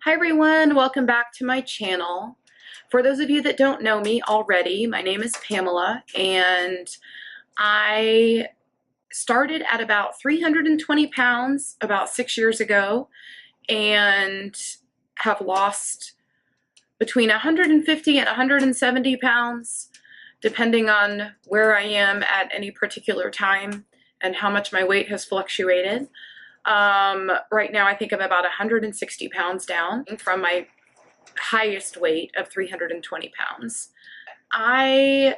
Hi everyone, welcome back to my channel. For those of you that don't know me already, my name is Pamela and I started at about 320 pounds about 6 years ago and have lost between 150 and 170 pounds depending on where I am at any particular time and how much my weight has fluctuated. Right now I think I'm about 160 pounds down from my highest weight of 320 pounds. I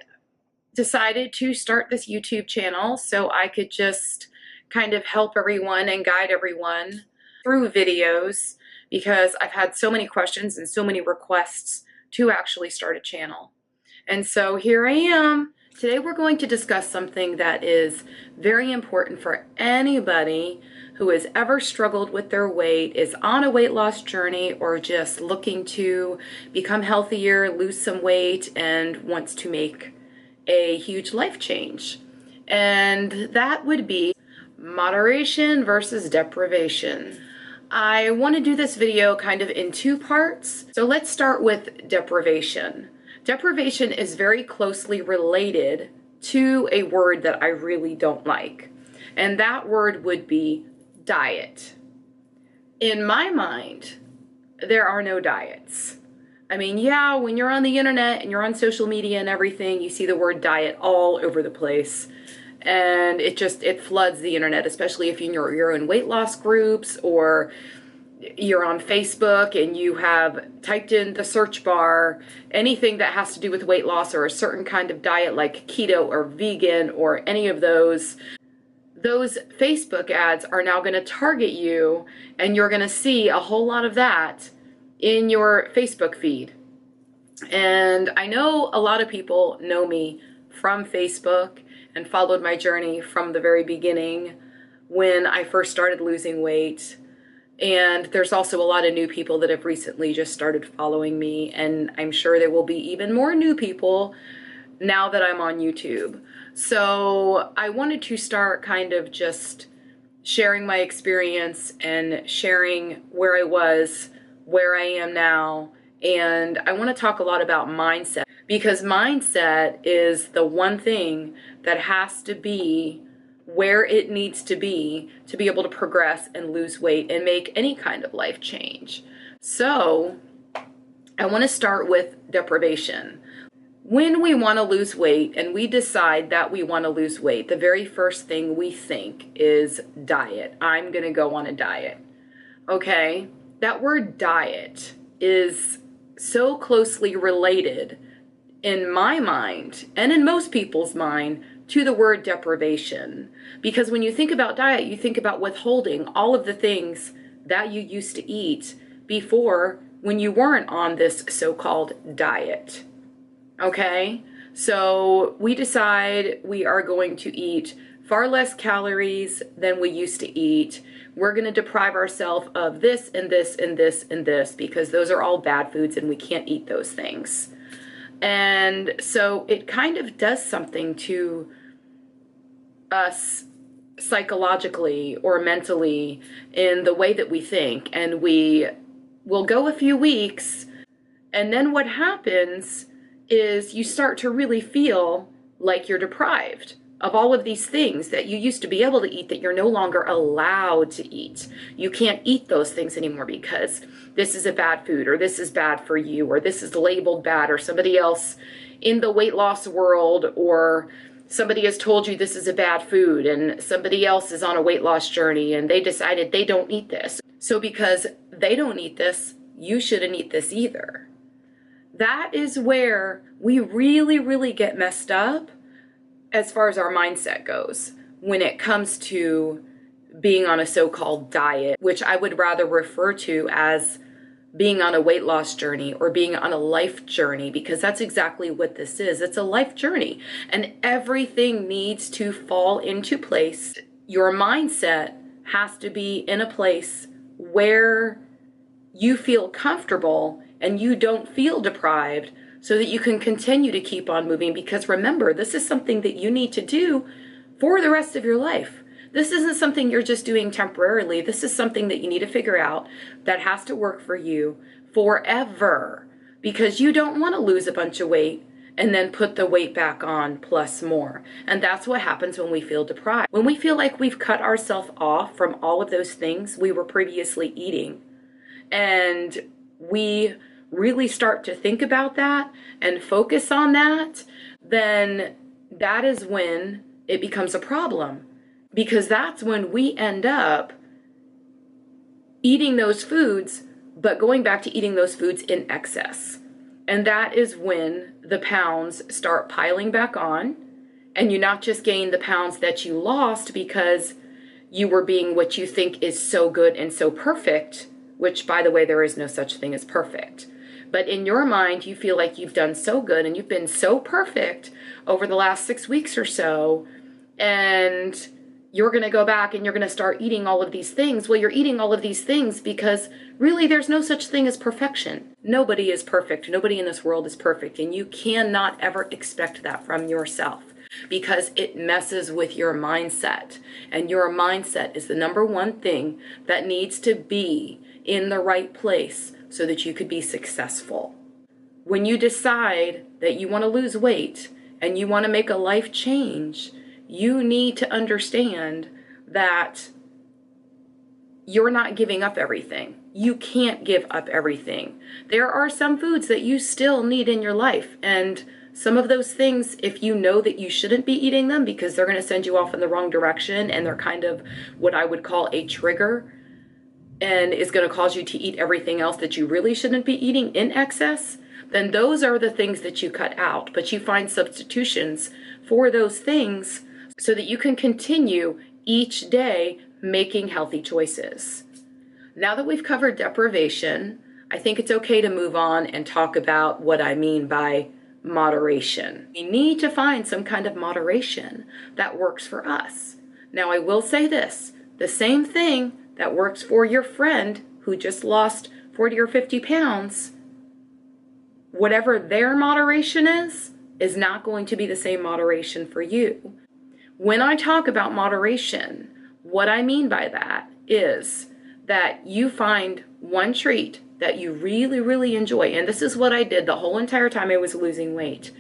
decided to start this YouTube channel so I could just kind of help everyone and guide everyone through videos because I've had so many questions and so many requests to actually start a channel. And so here I am. Today we're going to discuss something that is very important for anybody who has ever struggled with their weight, is on a weight loss journey, or just looking to become healthier, lose some weight, and wants to make a huge life change. And that would be moderation versus deprivation. I want to do this video kind of in two parts. So let's start with deprivation. Deprivation is very closely related to a word that I really don't like, and that word would be diet. In my mind, there are no diets. I mean, yeah, when you're on the internet and you're on social media and everything, you see the word diet all over the place, and it floods the internet, especially if you're in weight loss groups or you're on Facebook and you have typed in the search bar anything that has to do with weight loss or a certain kind of diet like keto or vegan or any of those Facebook ads are now going to target you, and you're going to see a whole lot of that in your Facebook feed. And I know a lot of people know me from Facebook and followed my journey from the very beginning when I first started losing weight. And there's also a lot of new people that have recently just started following me, and I'm sure there will be even more new people now that I'm on YouTube. So I wanted to start kind of just sharing my experience and sharing where I was, where I am now, and I want to talk a lot about mindset, because mindset is the one thing that has to be where it needs to be able to progress and lose weight and make any kind of life change. So I want to start with deprivation. When we want to lose weight and we decide that we want to lose weight, the very first thing we think is diet. I'm going to go on a diet. Okay, that word diet is so closely related in my mind and in most people's mind to the word deprivation, because when you think about diet, you think about withholding all of the things that you used to eat before when you weren't on this so-called diet. Okay, so we decide we are going to eat far less calories than we used to eat. We're going to deprive ourselves of this and this and this and this because those are all bad foods and we can't eat those things. And so it kind of does something to us psychologically or mentally in the way that we think, and we will go a few weeks, and then what happens is you start to really feel like you're deprived of all of these things that you used to be able to eat that you're no longer allowed to eat. You can't eat those things anymore because this is a bad food, or this is bad for you, or this is labeled bad, or somebody else in the weight loss world or somebody has told you this is a bad food, and somebody else is on a weight loss journey and they decided they don't eat this. So because they don't eat this, you shouldn't eat this either. That is where we really, really get messed up as far as our mindset goes when it comes to being on a so-called diet, which I would rather refer to as being on a weight loss journey or being on a life journey, because that's exactly what this is. It's a life journey, and everything needs to fall into place. Your mindset has to be in a place where you feel comfortable and you don't feel deprived, so that you can continue to keep on moving. Because remember, this is something that you need to do for the rest of your life. This isn't something you're just doing temporarily. This is something that you need to figure out that has to work for you forever, because you don't want to lose a bunch of weight and then put the weight back on plus more. And that's what happens when we feel deprived. When we feel like we've cut ourselves off from all of those things we were previously eating, and we really start to think about that and focus on that, then that is when it becomes a problem, because that's when we end up eating those foods, but going back to eating those foods in excess. And that is when the pounds start piling back on, and you not just gain the pounds that you lost because you were being what you think is so good and so perfect, which, by the way, there is no such thing as perfect. But in your mind, you feel like you've done so good and you've been so perfect over the last 6 weeks or so, and you're going to go back and you're going to start eating all of these things. Well, you're eating all of these things because really there's no such thing as perfection. Nobody is perfect. Nobody in this world is perfect. And you cannot ever expect that from yourself, because it messes with your mindset. And your mindset is the number one thing that needs to be in the right place so that you could be successful. When you decide that you want to lose weight and you want to make a life change, you need to understand that you're not giving up everything. You can't give up everything. There are some foods that you still need in your life, and some of those things, if you know that you shouldn't be eating them because they're going to send you off in the wrong direction and they're kind of what I would call a trigger and is going to cause you to eat everything else that you really shouldn't be eating in excess, then those are the things that you cut out. But you find substitutions for those things so that you can continue each day making healthy choices. Now that we've covered deprivation, I think it's okay to move on and talk about what I mean by moderation. We need to find some kind of moderation that works for us. Now, I will say this, the same thing that works for your friend who just lost 40 or 50 pounds, whatever their moderation is not going to be the same moderation for you. When I talk about moderation, what I mean by that is that you find one treat that you really, really enjoy. And this is what I did the whole entire time I was losing weight.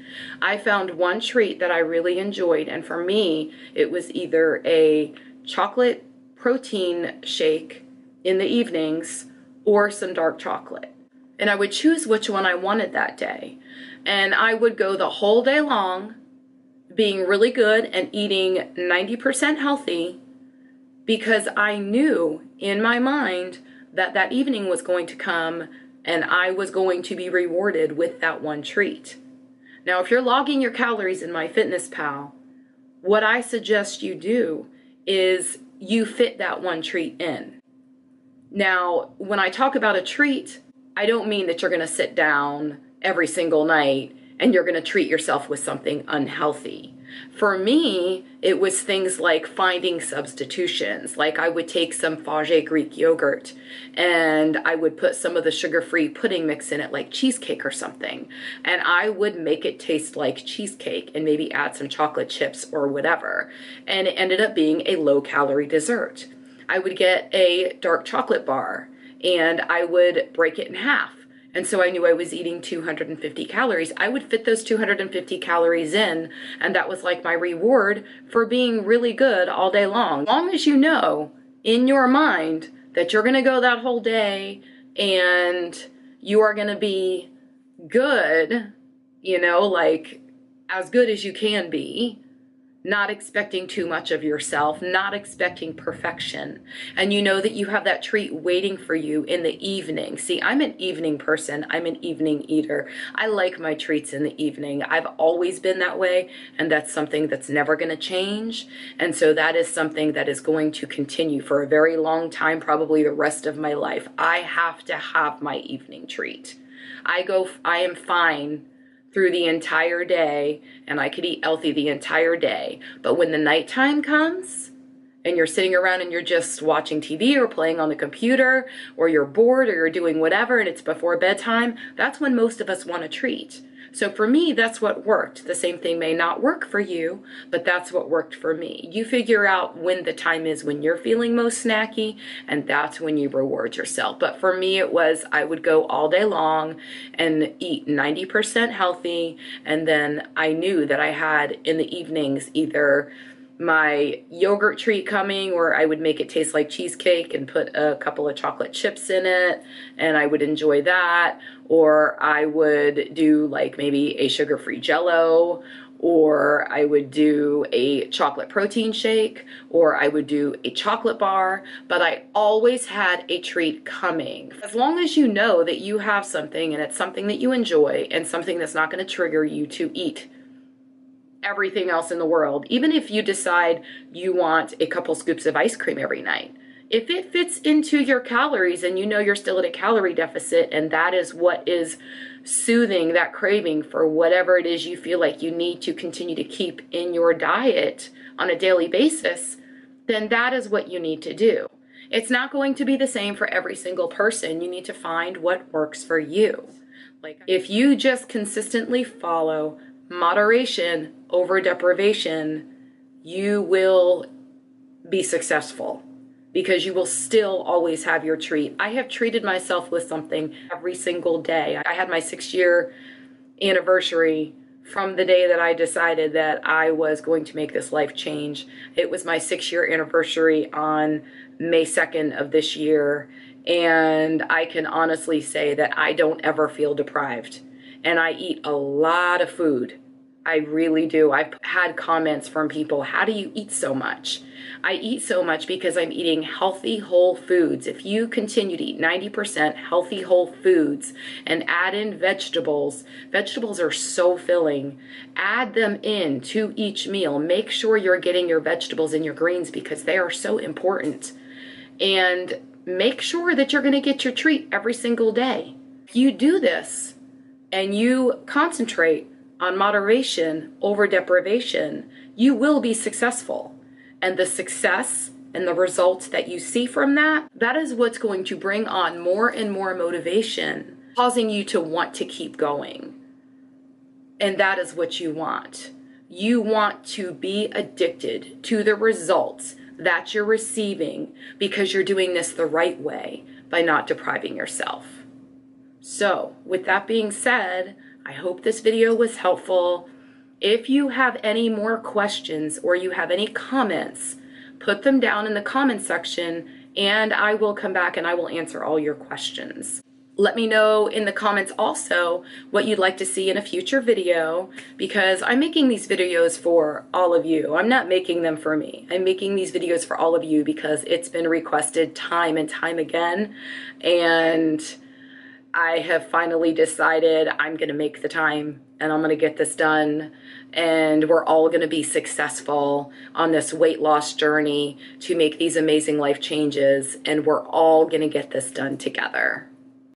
I found one treat that I really enjoyed. And for me, it was either a chocolate protein shake in the evenings or some dark chocolate. And I would choose which one I wanted that day. And I would go the whole day long being really good and eating 90% healthy, because I knew in my mind that that evening was going to come and I was going to be rewarded with that one treat. Now, if you're logging your calories in MyFitnessPal, what I suggest you do is you fit that one treat in. Now, when I talk about a treat, I don't mean that you're going to sit down every single night and you're going to treat yourself with something unhealthy. For me, it was things like finding substitutions. Like I would take some Fage Greek yogurt and I would put some of the sugar-free pudding mix in it, like cheesecake or something. And I would make it taste like cheesecake and maybe add some chocolate chips or whatever. And it ended up being a low-calorie dessert. I would get a dark chocolate bar and I would break it in half. And so I knew I was eating 250 calories. I would fit those 250 calories in, and that was like my reward for being really good all day long. As long as you know in your mind that you're going to go that whole day and you are going to be good, like as good as you can be, not expecting too much of yourself, not expecting perfection. And you know that you have that treat waiting for you in the evening. See, I'm an evening person. I'm an evening eater. I like my treats in the evening. I've always been that way, and that's something that's never going to change. And so that is something that is going to continue for a very long time, probably the rest of my life. I have to have my evening treat. I am fine through the entire day, and I could eat healthy the entire day. But when the nighttime comes and you're sitting around and you're just watching TV or playing on the computer, or you're bored or you're doing whatever and it's before bedtime, that's when most of us want a treat. So for me, that's what worked. The same thing may not work for you, but that's what worked for me. You figure out when the time is when you're feeling most snacky, and that's when you reward yourself. But for me, it was I would go all day long and eat 90% healthy, and then I knew that I had in the evenings either my yogurt treat coming where I would make it taste like cheesecake and put a couple of chocolate chips in it, and I would enjoy that, or I would do like maybe a sugar-free Jello, or I would do a chocolate protein shake, or I would do a chocolate bar, but I always had a treat coming. As long as you know that you have something and it's something that you enjoy and something that's not going to trigger you to eat everything else in the world, even if you decide you want a couple scoops of ice cream every night, if it fits into your calories and you know you're still at a calorie deficit and that is what is soothing that craving for whatever it is you feel like you need to continue to keep in your diet on a daily basis, then that is what you need to do. It's not going to be the same for every single person. You need to find what works for you. Like if you just consistently follow moderation over deprivation, you will be successful because you will still always have your treat. I have treated myself with something every single day. I had my 6-year anniversary from the day that I decided that I was going to make this life change. It was my 6-year anniversary on May 2nd of this year, and I can honestly say that I don't ever feel deprived. And I eat a lot of food. I really do. I've had comments from people, how do you eat so much? I eat so much because I'm eating healthy whole foods. If you continue to eat 90% healthy whole foods and add in vegetables, vegetables are so filling. Add them in to each meal. Make sure you're getting your vegetables and your greens because they are so important. And make sure that you're going to get your treat every single day. If you do this and you concentrate on moderation over deprivation, you will be successful. And the success and the results that you see from that, that is what's going to bring on more and more motivation, causing you to want to keep going. And that is what you want. You want to be addicted to the results that you're receiving because you're doing this the right way by not depriving yourself. So, with that being said, I hope this video was helpful. If you have any more questions or you have any comments, put them down in the comment section and I will come back and I will answer all your questions. Let me know in the comments also what you'd like to see in a future video, because I'm making these videos for all of you. I'm not making them for me. I'm making these videos for all of you because it's been requested time and time again, and I have finally decided I'm going to make the time and I'm going to get this done, and we're all going to be successful on this weight loss journey to make these amazing life changes, and we're all going to get this done together.